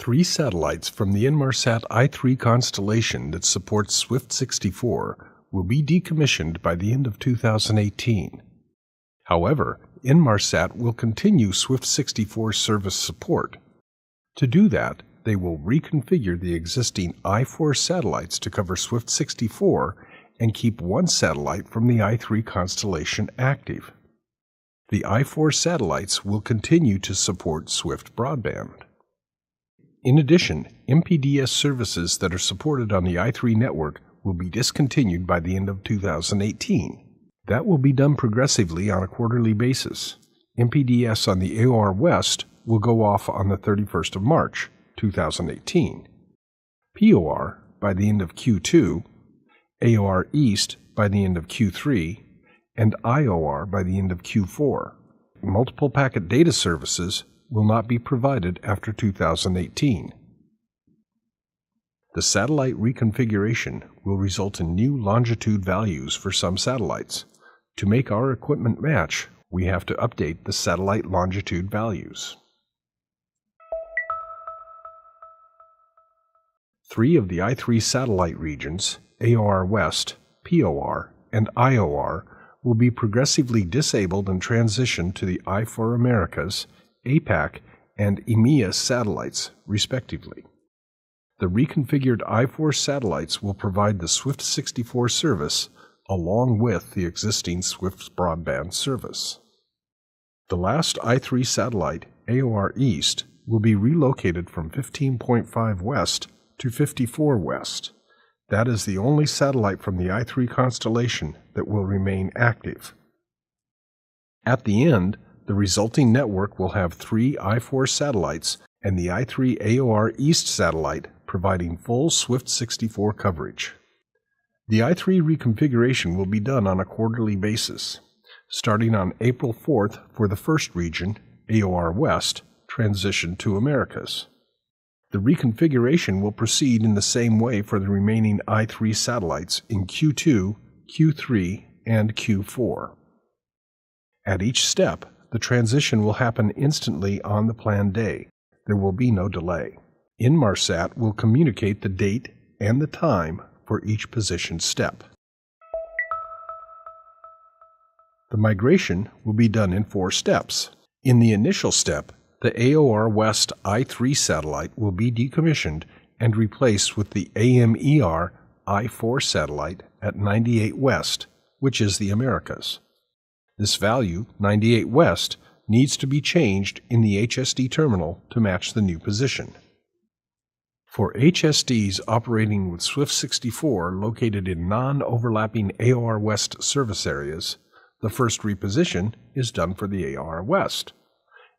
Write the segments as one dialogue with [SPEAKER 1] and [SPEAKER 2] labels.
[SPEAKER 1] 3 satellites from the Inmarsat I-3 constellation that supports Swift-64 will be decommissioned by the end of 2018. However, Inmarsat will continue Swift-64 service support. To do that, they will reconfigure the existing I-4 satellites to cover Swift-64 and keep one satellite from the I-3 constellation active. The I-4 satellites will continue to support Swift broadband. In addition, MPDS services that are supported on the I-3 network will be discontinued by the end of 2018. That will be done progressively on a quarterly basis. MPDS on the AOR West will go off on the 31st of March, 2018. POR by the end of Q2, AOR East by the end of Q3, and IOR by the end of Q4. Multiple packet data services will not be provided after 2018. The satellite reconfiguration will result in new longitude values for some satellites. To make our equipment match, we have to update the satellite longitude values. 3 of the I-3 satellite regions, AOR West, POR, and IOR, will be progressively disabled and transitioned to the I-4 Americas, APAC, and EMEA satellites, respectively. The reconfigured I-4 satellites will provide the Swift-64 service along with the existing Swift broadband service. The last I-3 satellite, AOR East, will be relocated from 15.5 West to 54 West. That is the only satellite from the I-3 constellation that will remain active. At the end, the resulting network will have 3 I-4 satellites and the I-3 AOR East satellite providing full Swift-64 coverage. The I-3 reconfiguration will be done on a quarterly basis, starting on April 4th for the first region, AOR West, transition to Americas. The reconfiguration will proceed in the same way for the remaining I-3 satellites in Q2, Q3, and Q4. At each step, the transition will happen instantly on the planned day. There will be no delay. Inmarsat will communicate the date and the time for each position step. The migration will be done in 4 steps. In the initial step, the AOR West I-3 satellite will be decommissioned and replaced with the AMER I-4 satellite at 98 West, which is the Americas. This value, 98 West, needs to be changed in the HSD terminal to match the new position. For HSDs operating with Swift-64 located in non-overlapping AOR West service areas, the first reposition is done for the AOR West.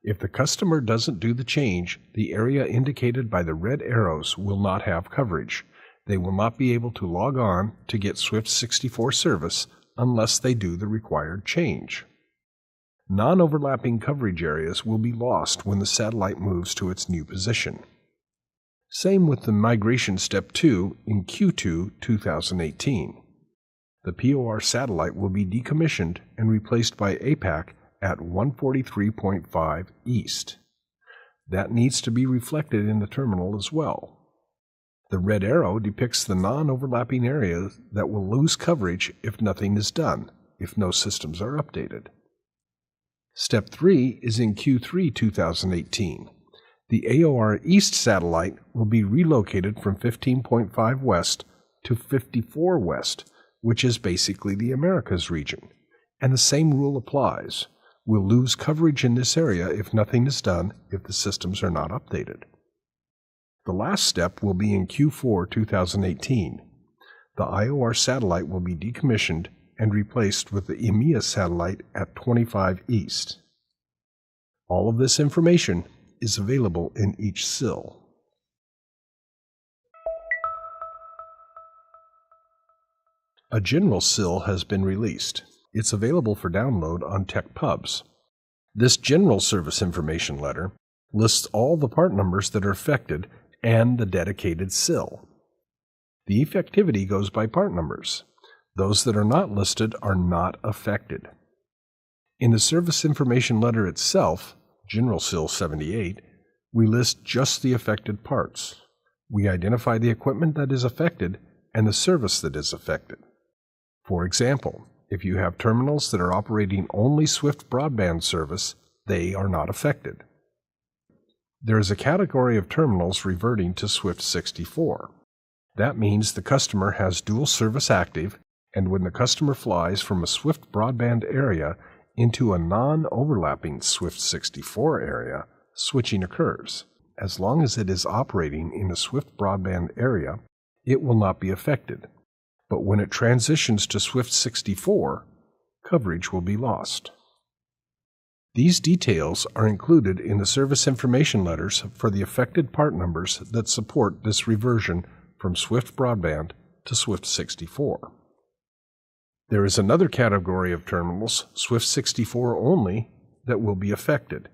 [SPEAKER 1] If the customer doesn't do the change, the area indicated by the red arrows will not have coverage. They will not be able to log on to get Swift-64 service unless they do the required change. Non-overlapping coverage areas will be lost when the satellite moves to its new position. Same with the migration step 2 in Q2 2018. The POR satellite will be decommissioned and replaced by APAC at 143.5 East. That needs to be reflected in the terminal as well. The red arrow depicts the non-overlapping areas that will lose coverage if nothing is done, if no systems are updated. Step 3 is in Q3 2018. The AOR East satellite will be relocated from 15.5 West to 54 West, which is basically the Americas region, and the same rule applies. We'll lose coverage in this area if nothing is done if the systems are not updated. The last step will be in Q4 2018. The IOR satellite will be decommissioned and replaced with the EMEA satellite at 25 East. All of this information is available in each SIL. A general SIL has been released. It's available for download on TechPubs. This general service information letter lists all the part numbers that are affected and the dedicated SIL. The effectivity goes by part numbers. Those that are not listed are not affected. In the service information letter itself, General SIL 78, we list just the affected parts. We identify the equipment that is affected and the service that is affected. For example, if you have terminals that are operating only Swift broadband service, they are not affected. There is a category of terminals reverting to Swift 64. That means the customer has dual service active, and when the customer flies from a Swift broadband area into a non-overlapping Swift 64 area, switching occurs. As long as it is operating in a Swift broadband area, it will not be affected. But when it transitions to Swift 64, coverage will be lost. These details are included in the service information letters for the affected part numbers that support this reversion from Swift broadband to Swift 64. There is another category of terminals, Swift 64 only, that will be affected.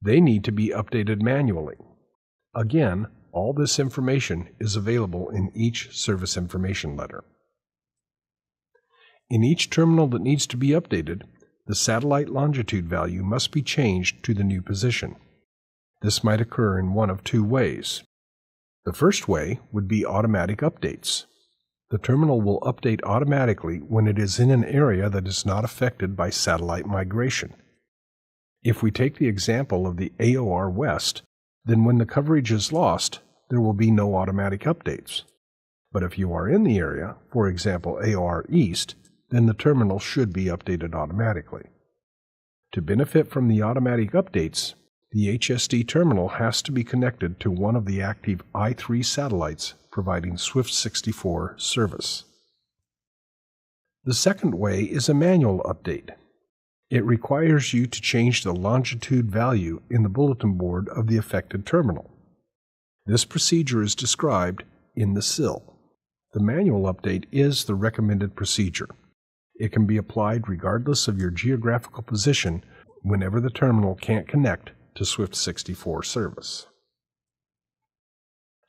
[SPEAKER 1] They need to be updated manually. Again, all this information is available in each service information letter. In each terminal that needs to be updated, the satellite longitude value must be changed to the new position. This might occur in one of two ways. The first way would be automatic updates. The terminal will update automatically when it is in an area that is not affected by satellite migration. If we take the example of the AOR West, then when the coverage is lost, there will be no automatic updates. But if you are in the area, for example AOR East, then the terminal should be updated automatically. To benefit from the automatic updates, the HSD terminal has to be connected to one of the active I-3 satellites providing Swift 64 service. The second way is a manual update. It requires you to change the longitude value in the bulletin board of the affected terminal. This procedure is described in the SIL. The manual update is the recommended procedure. It can be applied regardless of your geographical position whenever the terminal can't connect to Swift 64 service.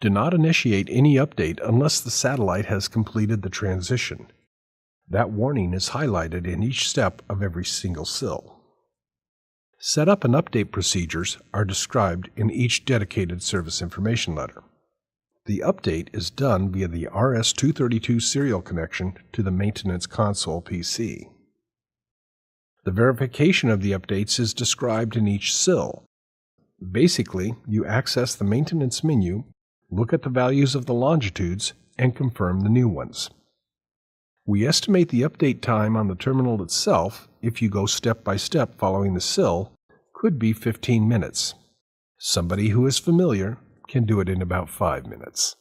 [SPEAKER 1] Do not initiate any update unless the satellite has completed the transition. That warning is highlighted in each step of every single SIL. Setup and update procedures are described in each dedicated service information letter. The update is done via the RS-232 serial connection to the maintenance console PC. The verification of the updates is described in each SIL. Basically, you access the maintenance menu, look at the values of the longitudes, and confirm the new ones. We estimate the update time on the terminal itself, if you go step by step following the SIL, could be 15 minutes. Somebody who is familiar can do it in about 5 minutes.